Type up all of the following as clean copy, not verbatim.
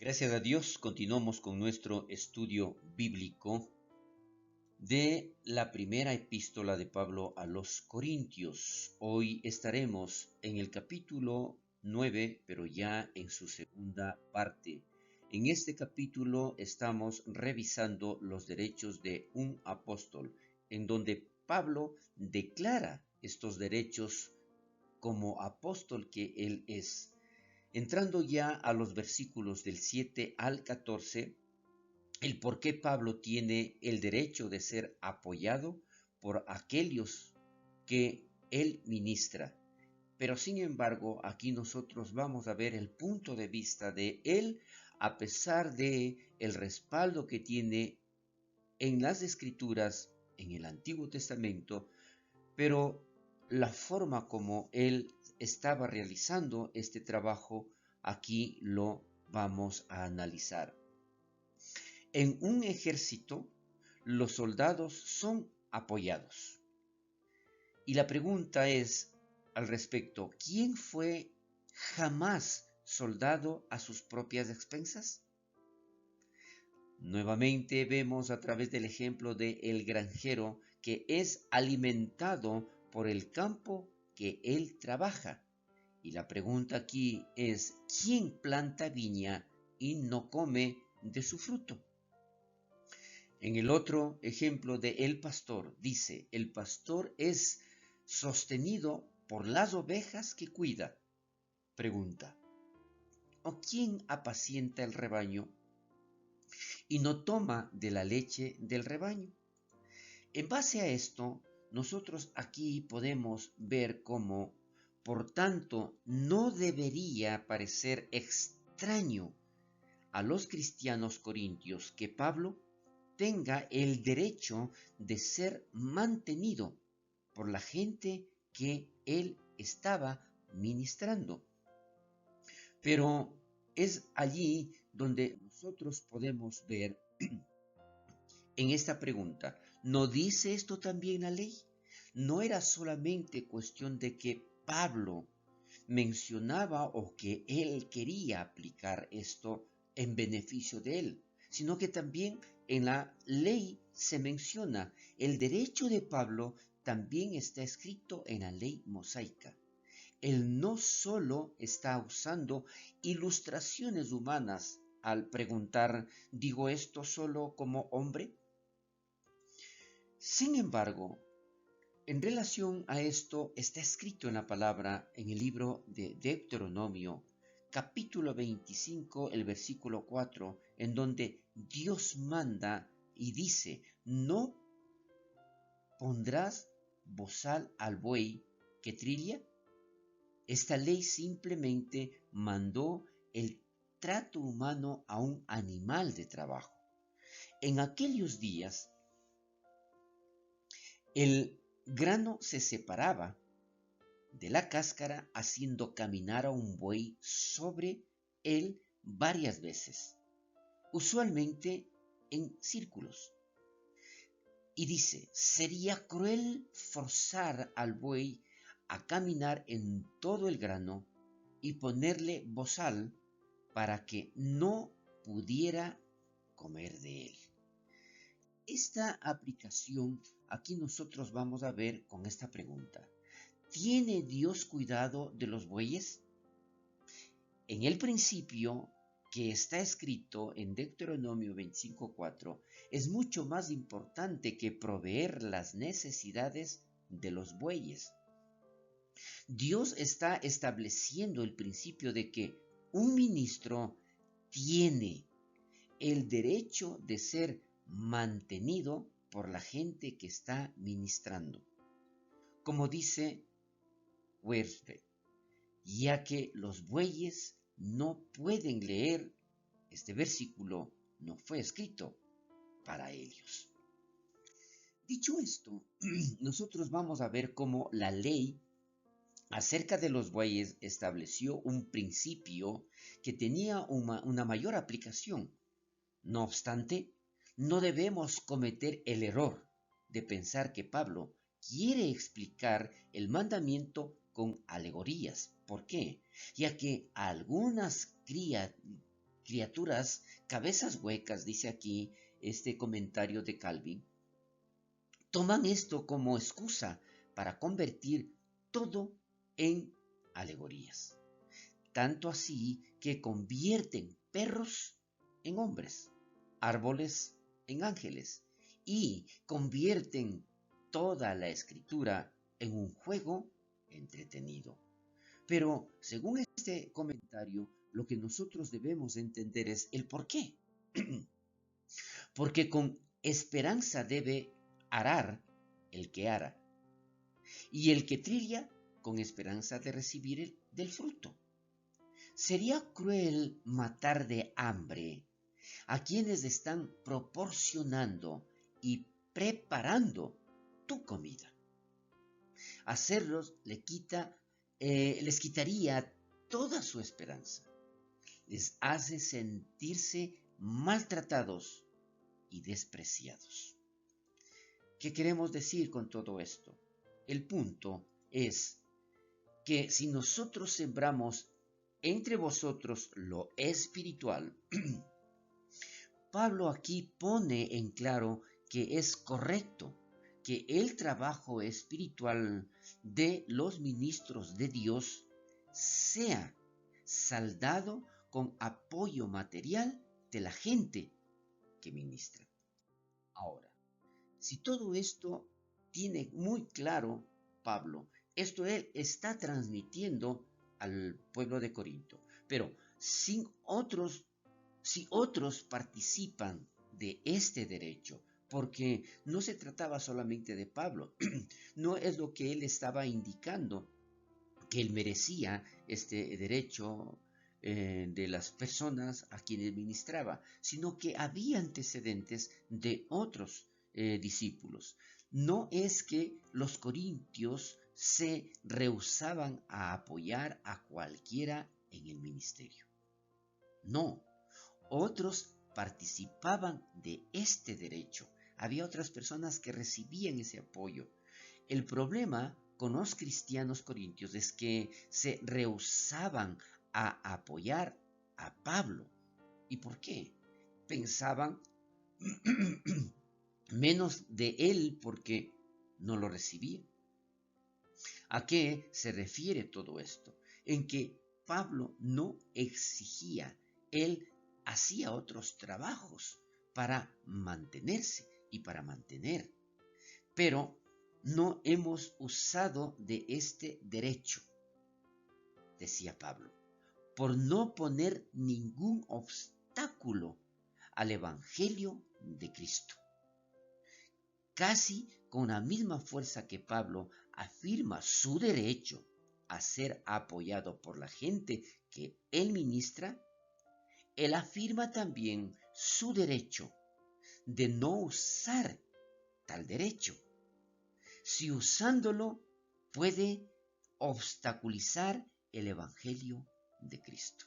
Gracias a Dios, continuamos con nuestro estudio bíblico de la primera epístola de Pablo a los Corintios. Hoy estaremos en el capítulo 9, pero ya en su segunda parte. En este capítulo estamos revisando los derechos de un apóstol, en donde Pablo declara estos derechos como apóstol que él es. Entrando ya a los versículos del 7 al 14, el por qué Pablo tiene el derecho de ser apoyado por aquellos que él ministra. Pero sin embargo, aquí nosotros vamos a ver el punto de vista de él, a pesar de el respaldo que tiene en las Escrituras, en el Antiguo Testamento, pero la forma como él estaba realizando este trabajo, aquí lo vamos a analizar. En un ejército, los soldados son apoyados. Y la pregunta es al respecto, ¿quién fue jamás soldado a sus propias expensas? Nuevamente vemos a través del ejemplo de el granjero que es alimentado por el campo que él trabaja. Y la pregunta aquí es, ¿quién planta viña y no come de su fruto? En el otro ejemplo de el pastor, dice, el pastor es sostenido por las ovejas que cuida. Pregunta, ¿o quién apacienta el rebaño y no toma de la leche del rebaño? En base a esto, nosotros aquí podemos ver cómo, por tanto, no debería parecer extraño a los cristianos corintios que Pablo tenga el derecho de ser mantenido por la gente que él estaba ministrando. Pero es allí donde nosotros podemos ver en esta pregunta, ¿no dice esto también la ley? No era solamente cuestión de que Pablo mencionaba o que él quería aplicar esto en beneficio de él, sino que también en la ley se menciona el derecho de Pablo también está escrito en la ley mosaica. Él no solo está usando ilustraciones humanas al preguntar, ¿digo esto solo como hombre? Sin embargo, en relación a esto está escrito en la palabra en el libro de Deuteronomio, capítulo 25, el versículo 4, en donde Dios manda y dice, no pondrás bozal al buey que trilla. Esta ley simplemente mandó el trato humano a un animal de trabajo. En aquellos días, el grano se separaba de la cáscara haciendo caminar a un buey sobre él varias veces, usualmente en círculos. Y dice, sería cruel forzar al buey a caminar en todo el grano y ponerle bozal para que no pudiera comer de él. Esta aplicación aquí nosotros vamos a ver con esta pregunta. ¿Tiene Dios cuidado de los bueyes? En el principio que está escrito en Deuteronomio 25:4 es mucho más importante que proveer las necesidades de los bueyes. Dios está estableciendo el principio de que un ministro tiene el derecho de ser mantenido por la gente que está ministrando. Como dice Wiersbe, ya que los bueyes no pueden leer, este versículo no fue escrito para ellos. Dicho esto, nosotros vamos a ver cómo la ley acerca de los bueyes estableció un principio que tenía una mayor aplicación. No obstante, no debemos cometer el error de pensar que Pablo quiere explicar el mandamiento con alegorías. ¿Por qué? Ya que algunas criaturas, cabezas huecas, dice aquí este comentario de Calvin, toman esto como excusa para convertir todo en alegorías. Tanto así que convierten perros en hombres, árboles en ángeles, y convierten toda la escritura en un juego entretenido. Pero según este comentario, lo que nosotros debemos entender es el por qué. Porque con esperanza debe arar el que ara, y el que trilla con esperanza de recibir del fruto. Sería cruel matar de hambre a quienes están proporcionando y preparando tu comida. Hacerlos les quitaría toda su esperanza. Les hace sentirse maltratados y despreciados. ¿Qué queremos decir con todo esto? El punto es que si nosotros sembramos entre vosotros lo espiritual, Pablo aquí pone en claro que es correcto que el trabajo espiritual de los ministros de Dios sea saldado con apoyo material de la gente que ministra. Ahora, si todo esto tiene muy claro Pablo, esto él está transmitiendo al pueblo de Corinto, pero si otros participan de este derecho, porque no se trataba solamente de Pablo, no es lo que él estaba indicando, que él merecía este derecho de las personas a quienes ministraba, sino que había antecedentes de otros discípulos. No es que los corintios se rehusaban a apoyar a cualquiera en el ministerio. No, otros participaban de este derecho. Había otras personas que recibían ese apoyo. El problema con los cristianos corintios es que se rehusaban a apoyar a Pablo. ¿Y por qué? Pensaban menos de él porque no lo recibían. ¿A qué se refiere todo esto? En que Pablo no exigía, él hacía otros trabajos para mantenerse y para mantener. Pero no hemos usado de este derecho, decía Pablo, por no poner ningún obstáculo al Evangelio de Cristo. Casi con la misma fuerza que Pablo afirma su derecho a ser apoyado por la gente que él ministra, él afirma también su derecho de no usar tal derecho, si usándolo puede obstaculizar el Evangelio de Cristo.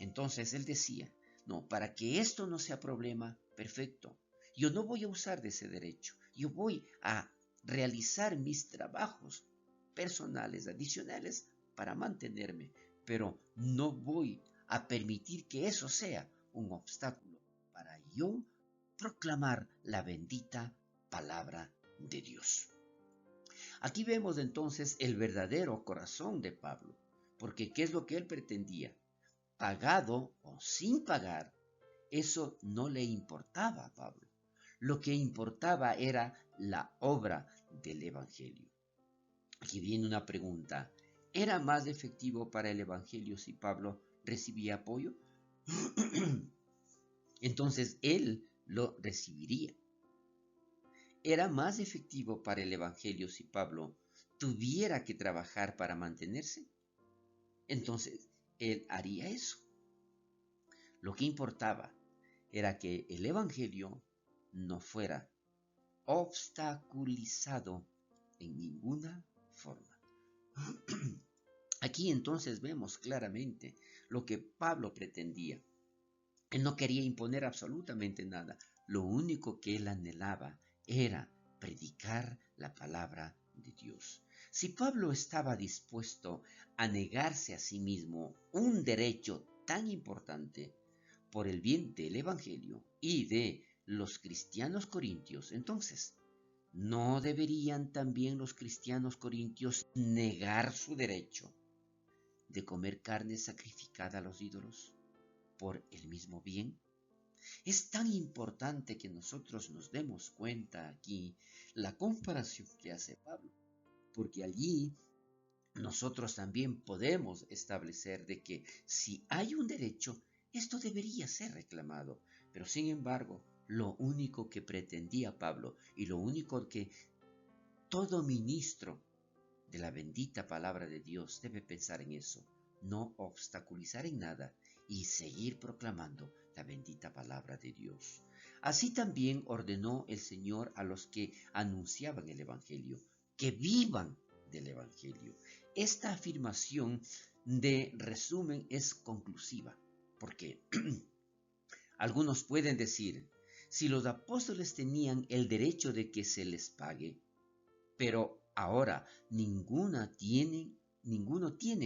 Entonces él decía, no, para que esto no sea problema, perfecto, yo no voy a usar de ese derecho, yo voy a realizar mis trabajos personales adicionales para mantenerme, pero no voy a permitir que eso sea un obstáculo para yo proclamar la bendita palabra de Dios. Aquí vemos entonces el verdadero corazón de Pablo, porque ¿qué es lo que él pretendía? Pagado o sin pagar, eso no le importaba a Pablo. Lo que importaba era la obra del Evangelio. Aquí viene una pregunta. ¿Era más efectivo para el Evangelio si Pablo recibía apoyo? Entonces él lo recibiría. ¿Era más efectivo para el Evangelio si Pablo tuviera que trabajar para mantenerse? Entonces él haría eso. Lo que importaba era que el Evangelio no fuera obstaculizado en ninguna forma. Aquí entonces vemos claramente lo que Pablo pretendía. Él no quería imponer absolutamente nada. Lo único que él anhelaba era predicar la palabra de Dios. Si Pablo estaba dispuesto a negarse a sí mismo un derecho tan importante, por el bien del Evangelio y de los cristianos corintios, entonces, ¿no deberían también los cristianos corintios negar su derecho de comer carne sacrificada a los ídolos por el mismo bien? Es tan importante que nosotros nos demos cuenta aquí la comparación que hace Pablo, porque allí nosotros también podemos establecer de que si hay un derecho, esto debería ser reclamado. Pero sin embargo, lo único que pretendía Pablo y lo único que todo ministro de la bendita palabra de Dios debe pensar en eso, no obstaculizar en nada y seguir proclamando la bendita palabra de Dios. Así también ordenó el Señor a los que anunciaban el Evangelio, que vivan del Evangelio. Esta afirmación de resumen es conclusiva, porque algunos pueden decir, si los apóstoles tenían el derecho de que se les pague, pero ahora ninguno tiene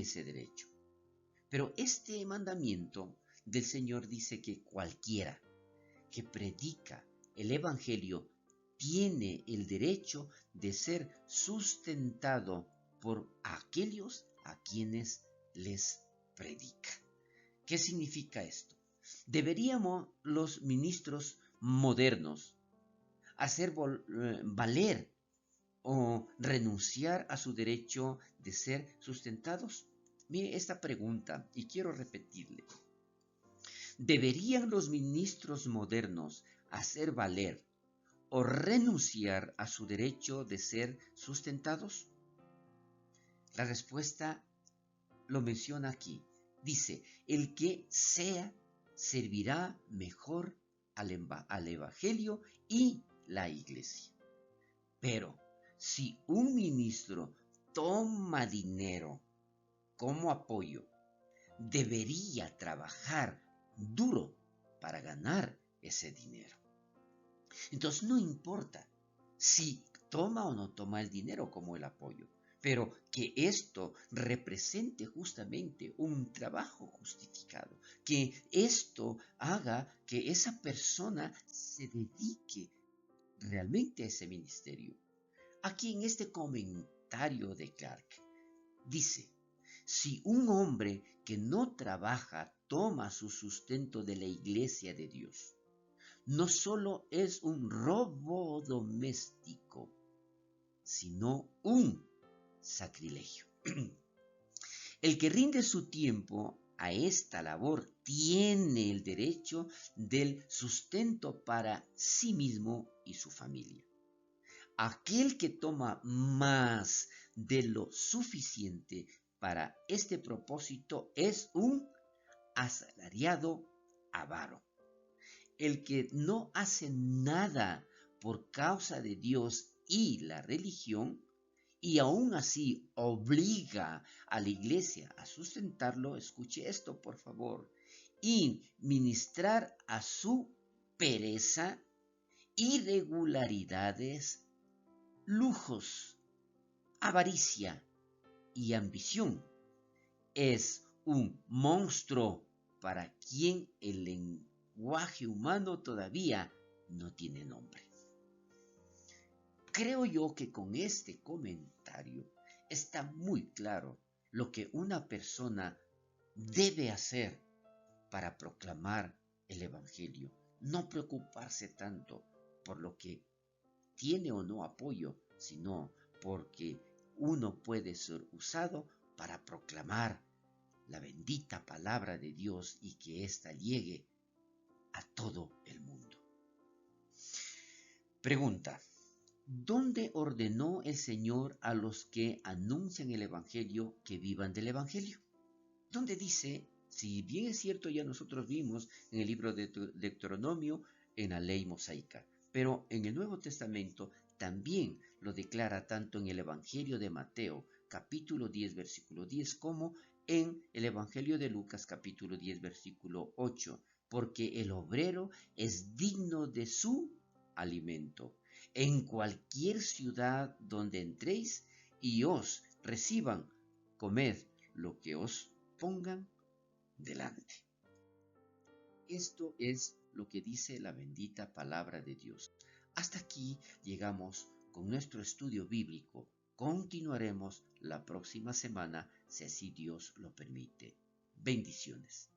ese derecho. Pero este mandamiento del Señor dice que cualquiera que predica el Evangelio tiene el derecho de ser sustentado por aquellos a quienes les predica. ¿Qué significa esto? Deberíamos los ministros modernos hacer valer o renunciar a su derecho de ser sustentados? Mire esta pregunta y quiero repetirle. ¿Deberían los ministros modernos hacer valer o renunciar a su derecho de ser sustentados? La respuesta lo menciona aquí. Dice, el que sea servirá mejor al Evangelio y la iglesia. Pero si un ministro toma dinero como apoyo, debería trabajar duro para ganar ese dinero. Entonces no importa si toma o no toma el dinero como el apoyo, pero que esto represente justamente un trabajo justificado, que esto haga que esa persona se dedique realmente a ese ministerio. Aquí en este comentario de Clark dice, si un hombre que no trabaja toma su sustento de la iglesia de Dios, no solo es un robo doméstico, sino un sacrilegio. El que rinde su tiempo a esta labor tiene el derecho del sustento para sí mismo y su familia. Aquel que toma más de lo suficiente para este propósito es un asalariado avaro. El que no hace nada por causa de Dios y la religión, y aún así obliga a la iglesia a sustentarlo, escuche esto por favor, y ministrar a su pereza, irregularidades, lujos, avaricia y ambición, es un monstruo para quien el lenguaje humano todavía no tiene nombre. Creo yo que con este comentario está muy claro lo que una persona debe hacer para proclamar el Evangelio. No preocuparse tanto por lo que tiene o no apoyo, sino porque uno puede ser usado para proclamar la bendita palabra de Dios y que ésta llegue a todo el mundo. Pregunta: ¿dónde ordenó el Señor a los que anuncian el Evangelio que vivan del Evangelio? ¿Dónde dice? Si bien es cierto, ya nosotros vimos en el libro de Deuteronomio, en la ley mosaica, pero en el Nuevo Testamento también lo declara tanto en el Evangelio de Mateo, capítulo 10, versículo 10, como en el Evangelio de Lucas, capítulo 10, versículo 8, porque el obrero es digno de su alimento. En cualquier ciudad donde entréis y os reciban, comed lo que os pongan delante. Esto es lo que dice la bendita palabra de Dios. Hasta aquí llegamos con nuestro estudio bíblico. Continuaremos la próxima semana, si así Dios lo permite. Bendiciones.